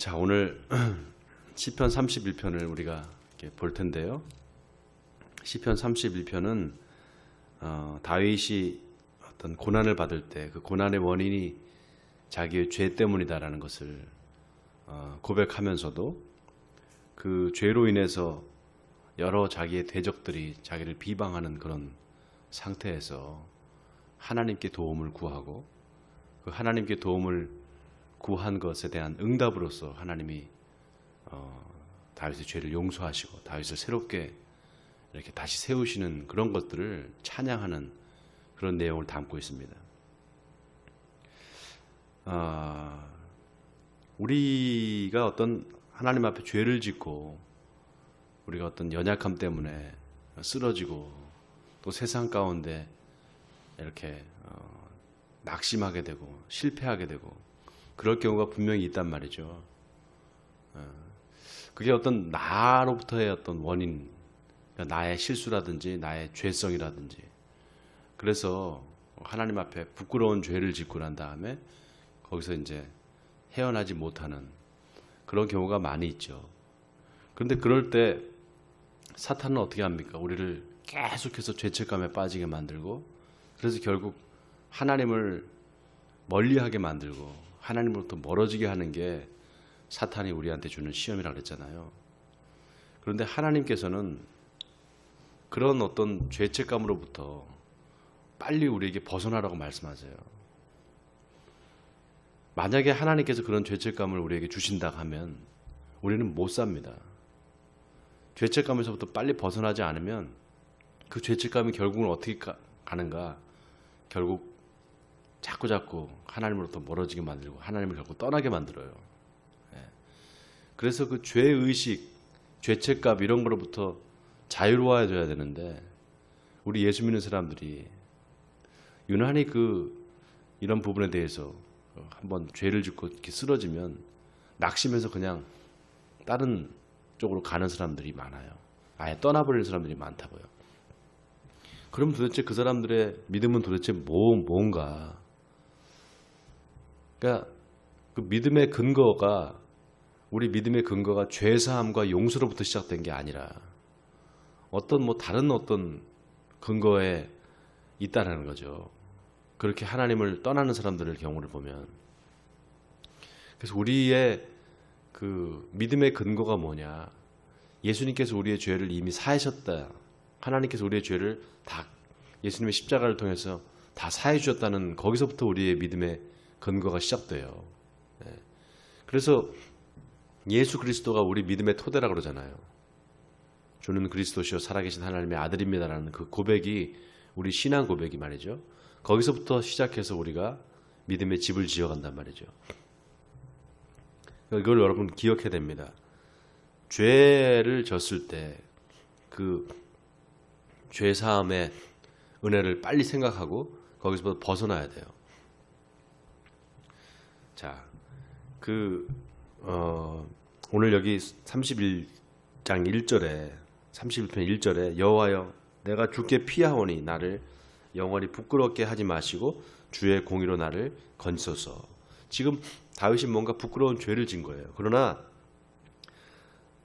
자, 오늘 시편 31편을 우리가 이렇게 볼 텐데요. 시편 31편은 다윗이 어떤 고난을 받을 때 그 고난의 원인이 자기의 죄 때문이다라는 것을 고백하면서도 그 죄로 인해서 여러 자기의 대적들이 자기를 비방하는 그런 상태에서 하나님께 도움을 구하고 그 하나님께 도움을 구한 것에 대한 응답으로서 하나님이 다윗의 죄를 용서하시고 다윗을 새롭게 이렇게 다시 세우시는 그런 것들을 찬양하는 그런 내용을 담고 있습니다. 우리가 어떤 하나님 앞에 죄를 짓고 우리가 어떤 연약함 때문에 쓰러지고 또 세상 가운데 이렇게 낙심하게 되고 실패하게 되고 그럴 경우가 분명히 있단 말이죠. 그게 어떤 나로부터의 어떤 원인, 그러니까 나의 실수라든지 나의 죄성이라든지, 그래서 하나님 앞에 부끄러운 죄를 짓고 난 다음에 거기서 이제 헤어나지 못하는 그런 경우가 많이 있죠. 그런데 그럴 때 사탄은 어떻게 합니까? 우리를 계속해서 죄책감에 빠지게 만들고, 그래서 결국 하나님을 멀리하게 만들고 하나님으로부터 멀어지게 하는 게 사탄이 우리한테 주는 시험이라고 그랬잖아요. 그런데 하나님께서는 그런 어떤 죄책감으로부터 빨리 우리에게 벗어나라고 말씀하세요. 만약에 하나님께서 그런 죄책감을 우리에게 주신다 하면 우리는 못 삽니다. 죄책감에서부터 빨리 벗어나지 않으면 그 죄책감이 결국은 어떻게 가는가? 결국 자꾸 하나님으로부터 멀어지게 만들고 하나님을 결국 떠나게 만들어요. 그래서 그 죄의식, 죄책감 이런 거로부터 자유로워져야 되는데 우리 예수 믿는 사람들이 유난히 이런 부분에 대해서 한번 죄를 짓고 이렇게 쓰러지면 낙심해서 그냥 다른 쪽으로 가는 사람들이 많아요. 아예 떠나버리는 사람들이 많다고요. 그럼 도대체 그 사람들의 믿음은 도대체 뭔가? 그러니까 그 믿음의 근거가, 우리 믿음의 근거가 죄사함과 용서로부터 시작된 게 아니라 다른 어떤 근거에 있다라는 거죠. 그렇게 하나님을 떠나는 사람들의 경우를 보면. 그래서 우리의 그 믿음의 근거가 뭐냐? 예수님께서 우리의 죄를 이미 사하셨다. 하나님께서 우리의 죄를 다 예수님의 십자가를 통해서 다 사해 주셨다는, 거기서부터 우리의 믿음의 근거가 시작돼요. 그래서 예수 그리스도가 우리 믿음의 토대라고 그러잖아요. 주는 그리스도시요 살아계신 하나님의 아들입니다라는 그 고백이 우리 신앙 고백이 말이죠. 거기서부터 시작해서 우리가 믿음의 집을 지어간단 말이죠. 이걸 여러분 기억해야 됩니다. 죄를 졌을 때 그 죄사함의 은혜를 빨리 생각하고 거기서부터 벗어나야 돼요. 자, 오늘 여기 31장 1절에 31편 1절에 여호와여 내가 주께 피하오니 나를 영원히 부끄럽게 하지 마시고 주의 공의로 나를 건지소서. 지금 다윗이 뭔가 부끄러운 죄를 진 거예요. 그러나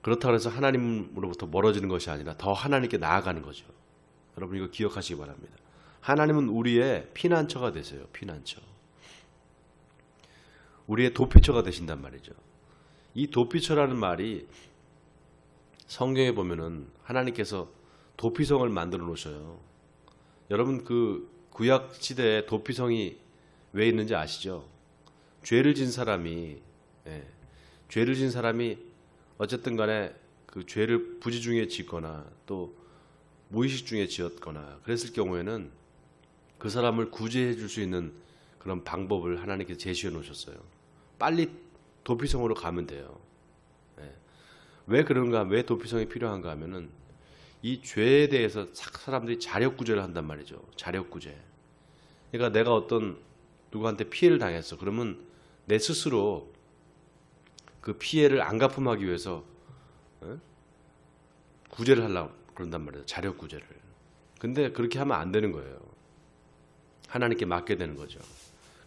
그렇다고 해서 하나님으로부터 멀어지는 것이 아니라 더 하나님께 나아가는 거죠. 여러분 이거 기억하시기 바랍니다. 하나님은 우리의 피난처가 되세요. 피난처. 우리의 도피처가 되신단 말이죠. 이 도피처라는 말이 성경에 보면은 하나님께서 도피성을 만들어 놓으셔요. 여러분 그 구약 시대에 도피성이 왜 있는지 아시죠? 죄를 진 사람이 어쨌든 간에 그 죄를 부지 중에 짓거나 또 무의식 중에 지었거나 그랬을 경우에는 그 사람을 구제해 줄 수 있는 그런 방법을 하나님께서 제시해 놓으셨어요. 빨리 도피성으로 가면 돼요. 왜 그런가? 왜 도피성이 필요한가 하면은 이 죄에 대해서 사람들이 자력구제를 한단 말이죠. 자력구제. 그러니까 내가 어떤 누구한테 피해를 당했어. 그러면 내 스스로 그 피해를 안 갚음하기 위해서 구제를 하려고 그런단 말이에요. 자력구제를. 근데 그렇게 하면 안 되는 거예요. 하나님께 맡게 되는 거죠.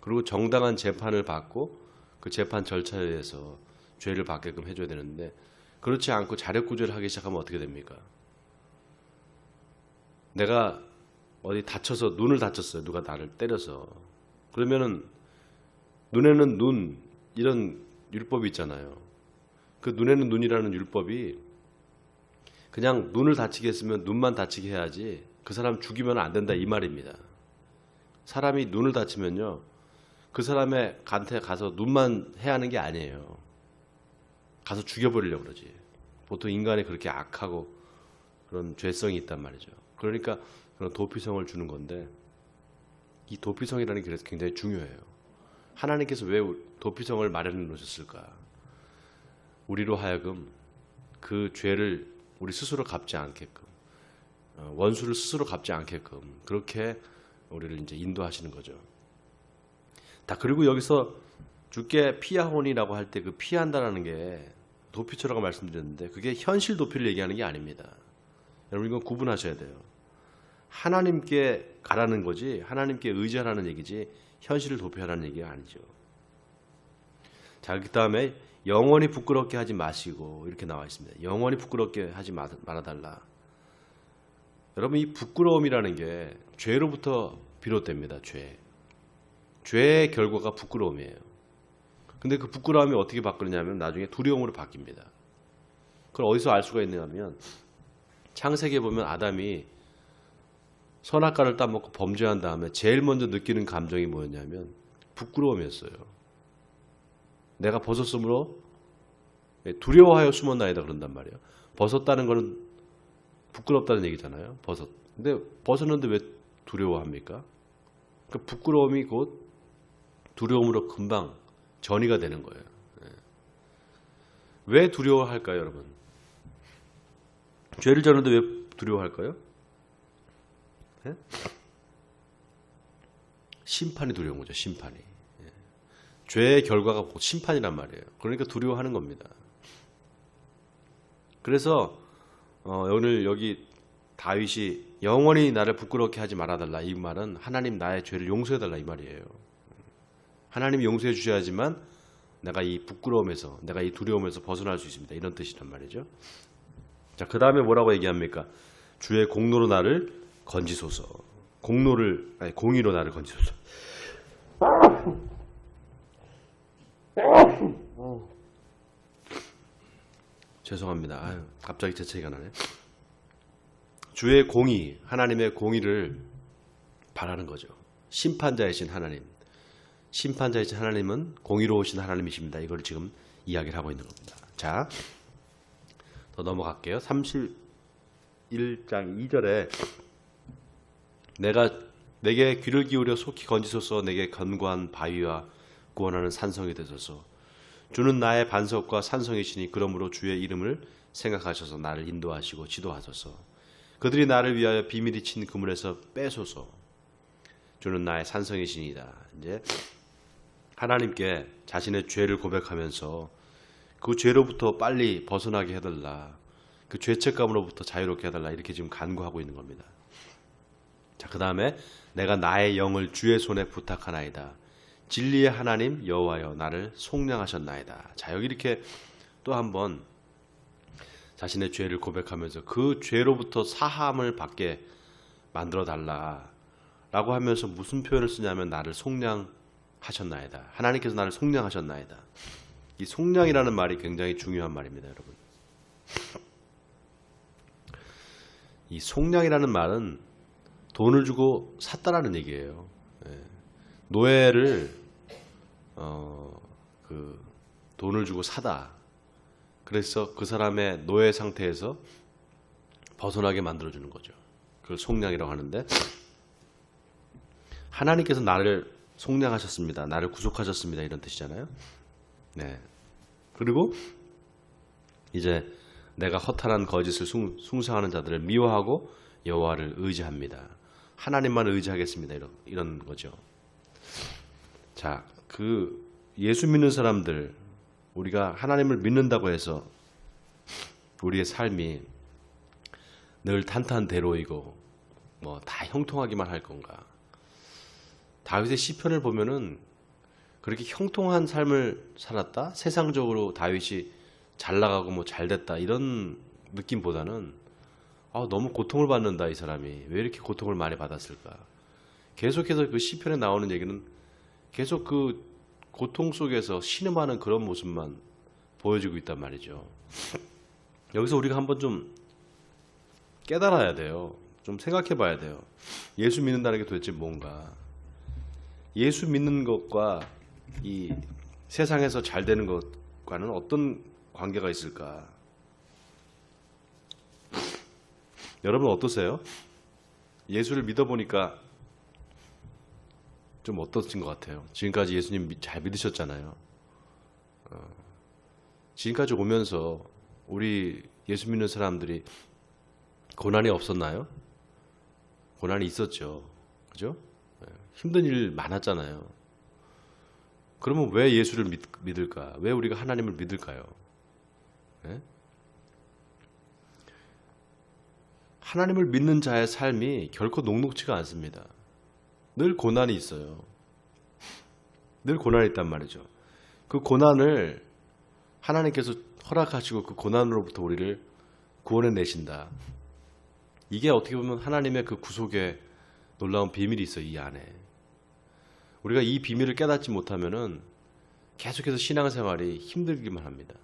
그리고 정당한 재판을 받고 그 재판 절차에 의해서 죄를 받게끔 해줘야 되는데 그렇지 않고 자력구제를 하기 시작하면 어떻게 됩니까? 내가 어디 다쳐서 눈을 다쳤어요. 누가 나를 때려서. 그러면은 눈에는 눈 이런 율법이 있잖아요. 그 눈에는 눈이라는 율법이 그냥 눈을 다치게 했으면 눈만 다치게 해야지 그 사람 죽이면 안 된다 이 말입니다. 사람이 눈을 다치면요. 그 사람의 간테 가서 눈만 해야 하는 게 아니에요. 가서 죽여버리려고 그러지. 보통 인간이 그렇게 악하고 그런 죄성이 있단 말이죠. 그러니까 그런 도피성을 주는 건데 이 도피성이라는 게 굉장히 중요해요. 하나님께서 왜 도피성을 마련해 놓으셨을까? 우리로 하여금 그 죄를 우리 스스로 갚지 않게끔 원수를 스스로 갚지 않게끔 그렇게 우리를 이제 인도하시는 거죠. 그리고 여기서 주께 피하오니라고 할 때 그 피한다라는 게 도피처라고 말씀드렸는데 그게 현실 도피를 얘기하는 게 아닙니다. 여러분 이건 구분하셔야 돼요. 하나님께 가라는 거지 하나님께 의지하라는 얘기지 현실을 도피하라는 얘기가 아니죠. 자, 그 다음에 영원히 부끄럽게 하지 마시고 이렇게 나와 있습니다. 영원히 부끄럽게 하지 말아달라. 여러분 이 부끄러움이라는 게 죄로부터 비롯됩니다. 죄의 결과가 부끄러움이에요. 근데 그 부끄러움이 어떻게 바뀌느냐면 나중에 두려움으로 바뀝니다. 그걸 어디서 알 수가 있느냐면 창세기에 보면 아담이 선악과를 따먹고 범죄한 다음에 제일 먼저 느끼는 감정이 뭐였냐면 부끄러움이었어요. 내가 벗었으므로 두려워하여 숨었나이다 그런단 말이에요. 벗었다는 거는 부끄럽다는 얘기잖아요. 근데 벗었는데 왜 두려워합니까? 그 부끄러움이 곧 두려움으로 금방 전이가 되는 거예요. 왜 두려워할까요, 여러분? 죄를 졌는데 왜 두려워할까요? 네? 심판이 두려운 거죠. 심판이. 죄의 결과가 곧 심판이란 말이에요. 그러니까 두려워하는 겁니다. 그래서 오늘 여기 다윗이 영원히 나를 부끄럽게 하지 말아달라 이 말은 하나님 나의 죄를 용서해달라 이 말이에요. 하나님이 용서해 주셔야지만 내가 이 부끄러움에서 내가 이 두려움에서 벗어날 수 있습니다. 이런 뜻이란 말이죠. 자, 그 다음에 뭐라고 얘기합니까? 주의 공로로 나를 건지소서. 공의로 나를 건지소서. 죄송합니다. 아유, 갑자기 재채기가 나네. 주의 공의, 하나님의 공의를 바라는 거죠. 심판자이신 하나님. 심판자이신 하나님은 공의로우신 하나님이십니다. 이걸 지금 이야기를 하고 있는 겁니다. 자, 더 넘어갈게요. 31장 2절에 내게 귀를 기울여 속히 건지소서. 내게 견고한 바위와 구원하는 산성이 되소서. 주는 나의 반석과 산성이시니 그러므로 주의 이름을 생각하셔서 나를 인도하시고 지도하소서. 그들이 나를 위하여 비밀이 친 그물에서 빼소서. 주는 나의 산성이시니이다. 이제 하나님께 자신의 죄를 고백하면서 그 죄로부터 빨리 벗어나게 해달라. 그 죄책감으로부터 자유롭게 해달라. 이렇게 지금 간구하고 있는 겁니다. 자, 그 다음에 내가 나의 영을 주의 손에 부탁하나이다. 진리의 하나님 여호와여 나를 속량하셨나이다. 자, 여기 이렇게 또 한번 자신의 죄를 고백하면서 그 죄로부터 사함을 받게 만들어 달라 라고 하면서 무슨 표현을 쓰냐면 나를 속량하셨나이다. 하나님께서 나를 속량하셨나이다. 이 속량이라는 말이 굉장히 중요한 말입니다, 여러분. 이 속량이라는 말은 돈을 주고 샀다라는 얘기예요. 노예를 돈을 주고 사다. 그래서 그 사람의 노예 상태에서 벗어나게 만들어주는 거죠. 그걸 속량이라고 하는데 하나님께서 나를 속량하셨습니다. 나를 구속하셨습니다. 이런 뜻이잖아요. 네. 그리고 이제 내가 허탄한 거짓을 숭상하는 자들을 미워하고 여호와를 의지합니다. 하나님만 의지하겠습니다. 이런 거죠. 자, 그 예수 믿는 사람들 우리가 하나님을 믿는다고 해서 우리의 삶이 늘 탄탄대로이고 뭐 다 형통하기만 할 건가? 다윗의 시편을 보면은 그렇게 형통한 삶을 살았다? 세상적으로 다윗이 잘 나가고 뭐 잘 됐다 이런 느낌보다는 너무 고통을 받는다 이 사람이 왜 이렇게 고통을 많이 받았을까? 계속해서 그 시편에 나오는 얘기는 계속 그 고통 속에서 신음하는 그런 모습만 보여주고 있단 말이죠. 여기서 우리가 한번 좀 깨달아야 돼요. 좀 생각해 봐야 돼요. 예수 믿는다는 게 도대체 뭔가? 예수 믿는 것과 이 세상에서 잘 되는 것과는 어떤 관계가 있을까? 여러분 어떠세요? 예수를 믿어보니까 좀 어떠신 것 같아요? 지금까지 예수님 잘 믿으셨잖아요. 지금까지 오면서 우리 예수 믿는 사람들이 고난이 없었나요? 고난이 있었죠. 그죠? 힘든 일 많았잖아요. 그러면 왜 예수를 믿을까? 왜 우리가 하나님을 믿을까요? 네? 하나님을 믿는 자의 삶이 결코 녹록지가 않습니다. 늘 고난이 있어요. 늘 고난이 있단 말이죠. 그 고난을 하나님께서 허락하시고 그 고난으로부터 우리를 구원해 내신다. 이게 어떻게 보면 하나님의 그 구속의 놀라운 비밀이 있어요. 이 안에. 우리가 이 비밀을 깨닫지 못하면은 계속해서 신앙생활이 힘들기만 합니다.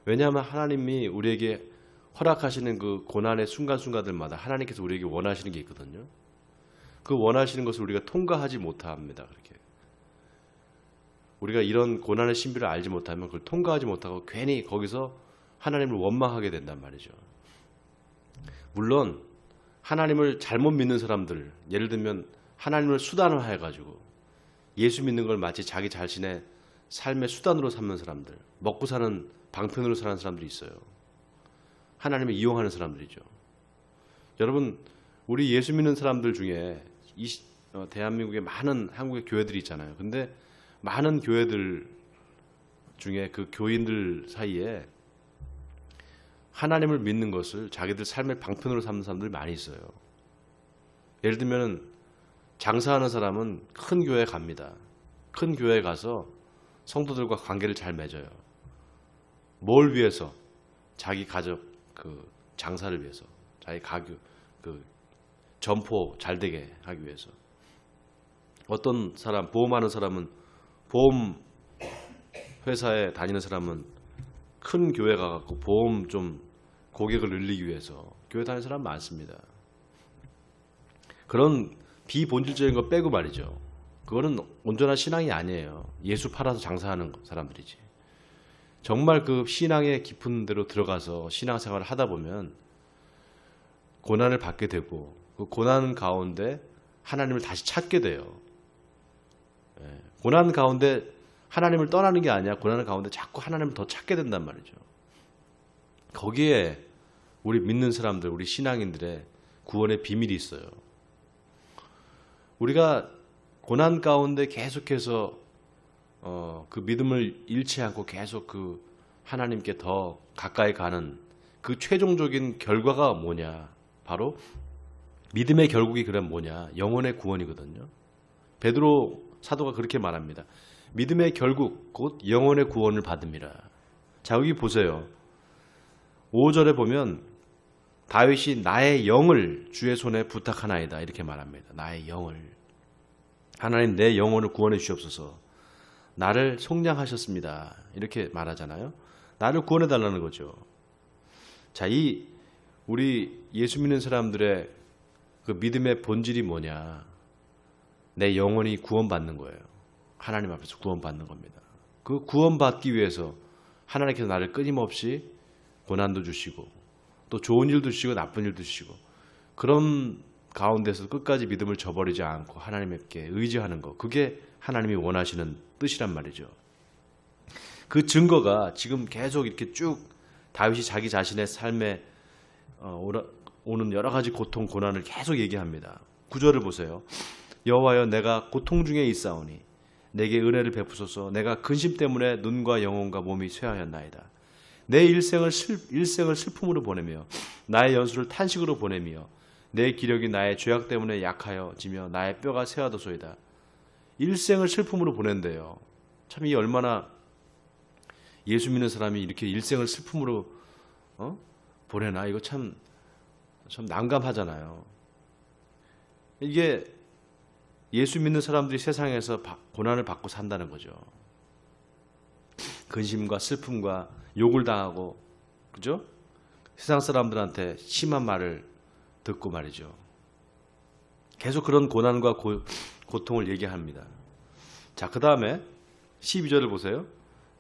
왜냐하면 하나님이 우리에게 허락하시는 그 고난의 순간순간들마다 하나님께서 우리에게 원하시는 게 있거든요. 그 원하시는 것을 우리가 통과하지 못합니다. 그렇게 우리가 이런 고난의 신비를 알지 못하면 그걸 통과하지 못하고 괜히 거기서 하나님을 원망하게 된단 말이죠. 물론 하나님을 잘못 믿는 사람들, 예를 들면 하나님을 수단으로 해가지고 예수 믿는 걸 마치 자기 자신의 삶의 수단으로 삼는 사람들, 먹고 사는 방편으로 사는 사람들이 있어요. 하나님을 이용하는 사람들이죠. 여러분, 우리 예수 믿는 사람들 중에 대한민국에 많은 한국의 교회들이 있잖아요. 근데 많은 교회들 중에 그 교인들 사이에 하나님을 믿는 것을 자기들 삶의 방편으로 삼는 사람들이 많이 있어요. 예를 들면 장사하는 사람은 큰 교회에 갑니다. 큰 교회에 가서 성도들과 관계를 잘 맺어요. 뭘 위해서? 자기 가족 그 장사를 위해서, 자기 가교 그 점포 잘 되게 하기 위해서. 어떤 사람, 보험하는 사람은 보험 회사에 다니는 사람은 큰 교회 가갖고 보험 좀 고객을 늘리기 위해서 교회 다니는 사람 많습니다. 그런 비본질적인 거 빼고 말이죠. 그거는 온전한 신앙이 아니에요. 예수 팔아서 장사하는 사람들이지. 정말 그 신앙의 깊은 데로 들어가서 신앙생활을 하다 보면 고난을 받게 되고 그 고난 가운데 하나님을 다시 찾게 돼요. 고난 가운데 하나님을 떠나는 게 아니야. 고난 가운데 자꾸 하나님을 더 찾게 된단 말이죠. 거기에 우리 믿는 사람들, 우리 신앙인들의 구원의 비밀이 있어요. 우리가 고난 가운데 계속해서 그 믿음을 잃지 않고 계속 그 하나님께 더 가까이 가는 그 최종적인 결과가 뭐냐? 바로 믿음의 결국이 그럼 뭐냐? 영혼의 구원이거든요. 베드로 사도가 그렇게 말합니다. 믿음의 결국 곧 영혼의 구원을 받음이라. 자, 여기 보세요. 5절에 보면 다윗이 나의 영을 주의 손에 부탁하나이다 이렇게 말합니다. 나의 영을. 하나님 내 영혼을 구원해 주시옵소서. 나를 속량하셨습니다. 이렇게 말하잖아요. 나를 구원해 달라는 거죠. 자, 이 우리 예수 믿는 사람들의 그 믿음의 본질이 뭐냐? 내 영혼이 구원받는 거예요. 하나님 앞에서 구원받는 겁니다. 그 구원받기 위해서 하나님께서 나를 끊임없이 고난도 주시고 또 좋은 일도 주시고 나쁜 일도 주시고 그런 가운데서 끝까지 믿음을 저버리지 않고 하나님께 의지하는 것, 그게 하나님이 원하시는 뜻이란 말이죠. 그 증거가 지금 계속 이렇게 쭉 다윗이 자기 자신의 삶에 오는 여러 가지 고통, 고난을 계속 얘기합니다. 9절을 보세요. 여호와여 내가 고통 중에 있사오니 내게 은혜를 베푸소서. 내가 근심 때문에 눈과 영혼과 몸이 쇠하였나이다. 내 일생을 슬픔으로 보내며 나의 연수를 탄식으로 보내며 내 기력이 나의 죄악 때문에 약하여지며 나의 뼈가 쇠하도소이다. 일생을 슬픔으로 보낸대요. 참 이 얼마나 예수 믿는 사람이 이렇게 일생을 슬픔으로 보내나, 이거 참 난감하잖아요. 이게 예수 믿는 사람들이 세상에서 고난을 받고 산다는 거죠. 근심과 슬픔과 욕을 당하고, 그죠? 세상 사람들한테 심한 말을 듣고 말이죠. 계속 그런 고난과 고통을 얘기합니다. 자, 그 다음에 12절을 보세요.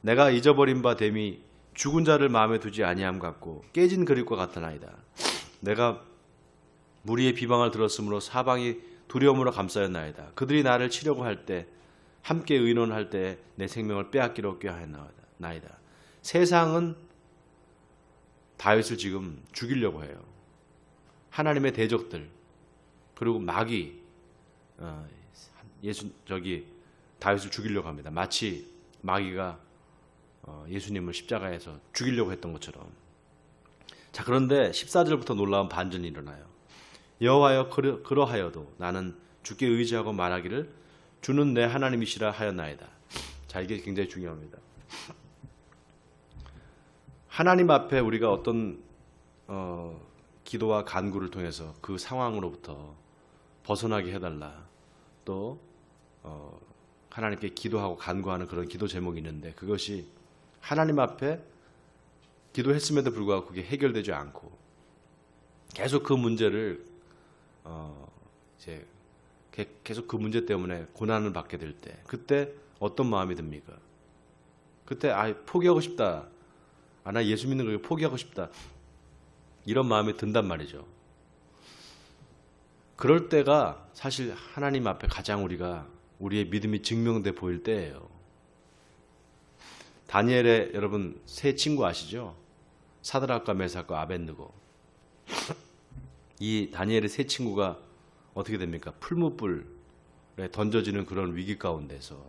내가 잊어버린 바 됨이 죽은 자를 마음에 두지 아니함 같고 깨진 그릇과 같으나이다. 내가 무리의 비방을 들었으므로 사방이 두려움으로 감싸였나이다. 그들이 나를 치려고 할 때 함께 의논할 때 내 생명을 빼앗기려 꾀하였나이다. 세상은 다윗을 지금 죽이려고 해요. 하나님의 대적들, 그리고 마귀, 다윗을 죽이려고 합니다. 마치 마귀가 예수님을 십자가에서 죽이려고 했던 것처럼. 자, 그런데 14절부터 놀라운 반전이 일어나요. 여호와여, 그러하여도 나는 주께 의지하고 말하기를 주는 내 하나님이시라 하였나이다. 자, 이게 굉장히 중요합니다. 하나님 앞에 우리가 어떤 기도와 간구를 통해서 그 상황으로부터 벗어나게 해달라, 또 하나님께 기도하고 간구하는 그런 기도 제목이 있는데, 그것이 하나님 앞에 기도했음에도 불구하고 그게 해결되지 않고 계속 그 문제를 이제 계속 그 문제 때문에 고난을 받게 될 때, 그때 어떤 마음이 듭니까? 그때 포기하고 싶다, 나 예수 믿는 걸 포기하고 싶다, 이런 마음이 든단 말이죠. 그럴 때가 사실 하나님 앞에 가장 우리의 믿음이 증명돼 보일 때예요. 다니엘의 여러분 세 친구 아시죠? 사드락과 메삭과 아벳느고. 이 다니엘의 세 친구가 어떻게 됩니까? 풀무불에 던져지는 그런 위기 가운데서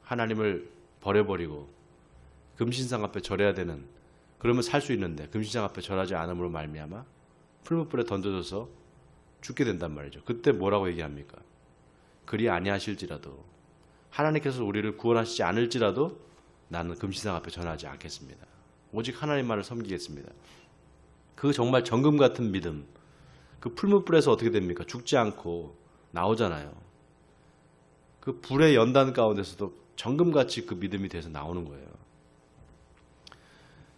하나님을 버려버리고 금신상 앞에 절해야 되는, 그러면 살 수 있는데 금신상 앞에 절하지 않음으로 말미암아 풀무불에 던져져서 죽게 된단 말이죠. 그때 뭐라고 얘기합니까? 그리 아니하실지라도, 하나님께서 우리를 구원하시지 않을지라도 나는 금신상 앞에 전하지 않겠습니다. 오직 하나님만을 섬기겠습니다. 그 정말 정금 같은 믿음, 그 풀무불에서 어떻게 됩니까? 죽지 않고 나오잖아요. 그 불의 연단 가운데서도 정금같이 그 믿음이 돼서 나오는 거예요.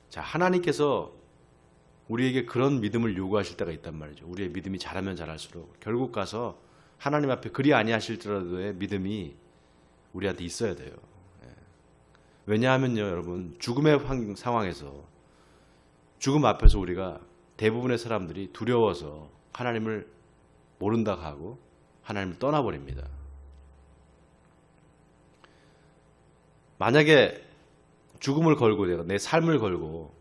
자, 하나님께서 우리에게 그런 믿음을 요구하실 때가 있단 말이죠. 우리의 믿음이 자라면 자랄수록 결국 가서 하나님 앞에 그리 아니하실지라도의 믿음이 우리한테 있어야 돼요. 왜냐하면요, 여러분, 죽음의 상황에서, 죽음 앞에서 우리가 대부분의 사람들이 두려워서 하나님을 모른다고 하고 하나님을 떠나버립니다. 만약에 죽음을 걸고 내 삶을 걸고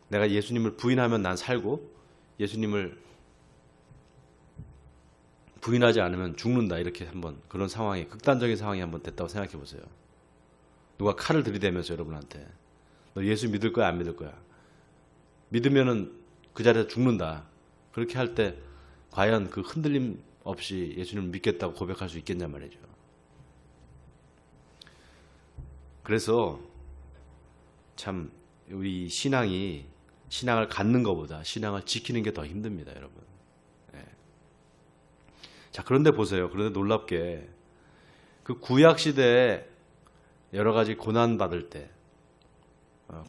내가 예수님을 부인하면 난 살고 예수님을 부인하지 않으면 죽는다, 이렇게 한번 그런 상황이, 극단적인 상황이 한번 됐다고 생각해 보세요. 누가 칼을 들이대면서 여러분한테 너 예수 믿을 거야 안 믿을 거야? 믿으면은 그 자리에서 죽는다. 그렇게 할 때 과연 그 흔들림 없이 예수님을 믿겠다고 고백할 수 있겠냐 말이죠. 그래서 참 이 신앙을 갖는 것보다 신앙을 지키는 게 더 힘듭니다, 여러분. 자, 그런데 보세요. 그런데 놀랍게 그 구약 시대에 여러 가지 고난 받을 때,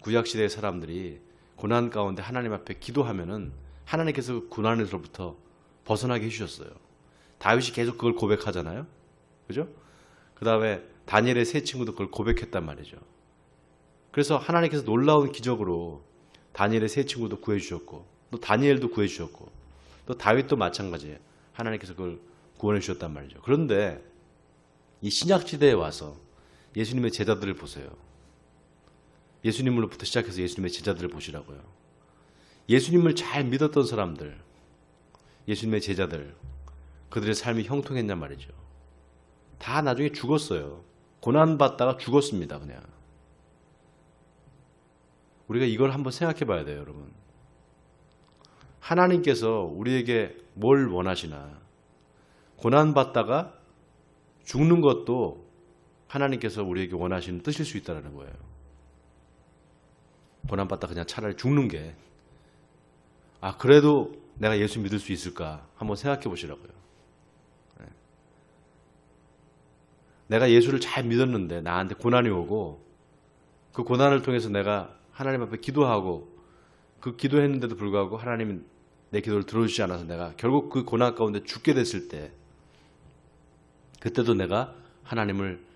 구약 시대의 사람들이 고난 가운데 하나님 앞에 기도하면은 하나님께서 그 고난에서부터 벗어나게 해주셨어요. 다윗이 계속 그걸 고백하잖아요, 그죠? 그 다음에 다니엘의 세 친구도 그걸 고백했단 말이죠. 그래서 하나님께서 놀라운 기적으로 다니엘의 세 친구도 구해주셨고, 또 다니엘도 구해주셨고, 또 다윗도 마찬가지예요. 하나님께서 그걸 구원해 주셨단 말이죠. 그런데 이 신약시대에 와서 예수님의 제자들을 보세요. 예수님으로부터 시작해서 예수님의 제자들을 보시라고요. 예수님을 잘 믿었던 사람들, 예수님의 제자들, 그들의 삶이 형통했냔 말이죠. 다 나중에 죽었어요. 고난받다가 죽었습니다, 그냥. 우리가 이걸 한번 생각해 봐야 돼요, 여러분. 하나님께서 우리에게 뭘 원하시나? 고난받다가 죽는 것도 하나님께서 우리에게 원하시는 뜻일 수 있다는 거예요. 고난받다 그냥 차라리 죽는 게, 그래도 내가 예수 믿을 수 있을까 한번 생각해 보시라고요. 내가 예수를 잘 믿었는데 나한테 고난이 오고, 그 고난을 통해서 내가 하나님 앞에 기도하고, 그 기도했는데도 불구하고 하나님이 내 기도를 들어주지 않아서 내가 결국 그 고난 가운데 죽게 됐을 때, 그때도 내가 하나님을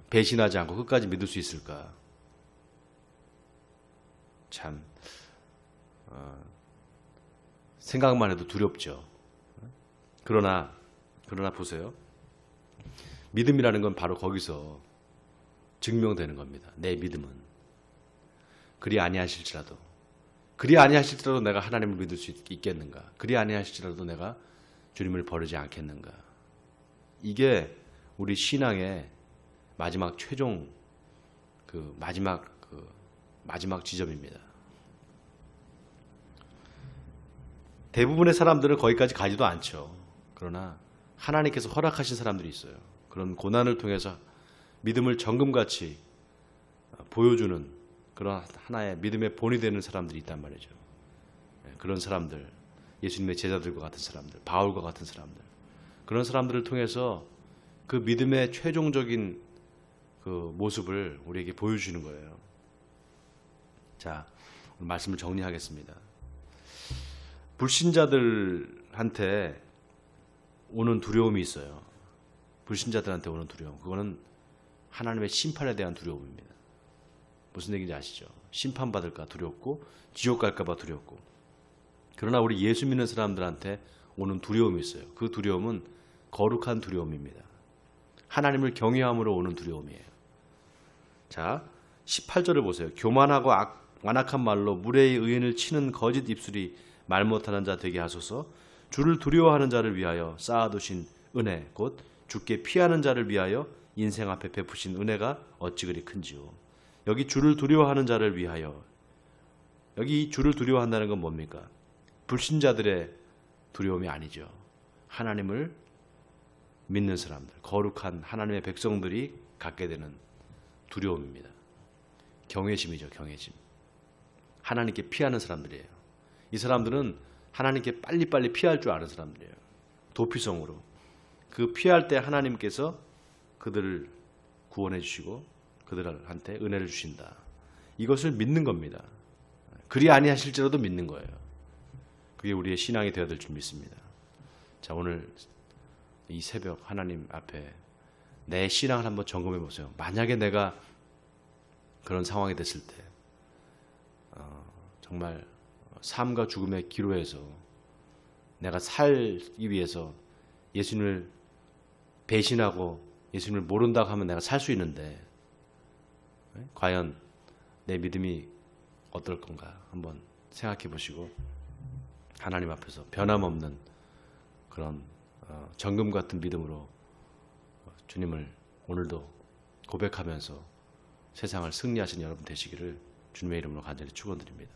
배신하지 않고 끝까지 믿을 수 있을까? 참 생각만 해도 두렵죠. 그러나 보세요. 믿음이라는 건 바로 거기서 증명되는 겁니다. 내 믿음은 그리 아니하실지라도 내가 하나님을 믿을 수 있겠는가? 그리 아니하실지라도 내가 주님을 버리지 않겠는가? 이게 우리 신앙의 마지막 최종 마지막 지점입니다. 대부분의 사람들은 거기까지 가지도 않죠. 그러나 하나님께서 허락하신 사람들이 있어요. 그런 고난을 통해서 믿음을 정금같이 보여주는 그런 하나의 믿음의 본이 되는 사람들이 있단 말이죠. 그런 사람들, 예수님의 제자들과 같은 사람들, 바울과 같은 사람들, 그런 사람들을 통해서 그 믿음의 최종적인 그 모습을 우리에게 보여주시는 거예요. 자, 오늘 말씀을 정리하겠습니다. 불신자들한테 오는 두려움이 있어요. 불신자들한테 오는 두려움. 그거는 하나님의 심판에 대한 두려움입니다. 무슨 얘기인지 아시죠? 심판받을까 두렵고 지옥 갈까봐 두렵고. 그러나 우리 예수 믿는 사람들한테 오는 두려움이 있어요. 그 두려움은 거룩한 두려움입니다. 하나님을 경외함으로 오는 두려움이에요. 자, 18절을 보세요. 교만하고 완악한 말로 무례의 의인을 치는 거짓 입술이 말 못하는 자 되게 하소서. 주를 두려워하는 자를 위하여 쌓아두신 은혜 곧 주께 피하는 자를 위하여 인생 앞에 베푸신 은혜가 어찌 그리 큰지요. 여기 주를 두려워하는 자를 위하여, 여기 주를 두려워한다는 건 뭡니까? 불신자들의 두려움이 아니죠. 하나님을 믿는 사람들, 거룩한 하나님의 백성들이 갖게 되는 두려움입니다. 경외심이죠. 경외심. 하나님께 피하는 사람들이에요. 이 사람들은 하나님께 빨리빨리 피할 줄 아는 사람들이에요. 도피성으로. 그 피할 때 하나님께서 그들을 구원해 주시고 그들한테 은혜를 주신다. 이것을 믿는 겁니다. 그리 아니하실지라도 믿는 거예요. 그게 우리의 신앙이 되어야 될 줄 믿습니다. 자, 오늘 이 새벽 하나님 앞에 내 신앙을 한번 점검해 보세요. 만약에 내가 그런 상황이 됐을 때 정말 삶과 죽음의 기로에서 내가 살기 위해서 예수님을 배신하고 예수님을 모른다고 하면 내가 살 수 있는데 과연 내 믿음이 어떨 건가 한번 생각해 보시고 하나님 앞에서 변함없는 그런 정금 같은 믿음으로 주님을 오늘도 고백하면서 세상을 승리하신 여러분 되시기를 주님의 이름으로 간절히 축원드립니다.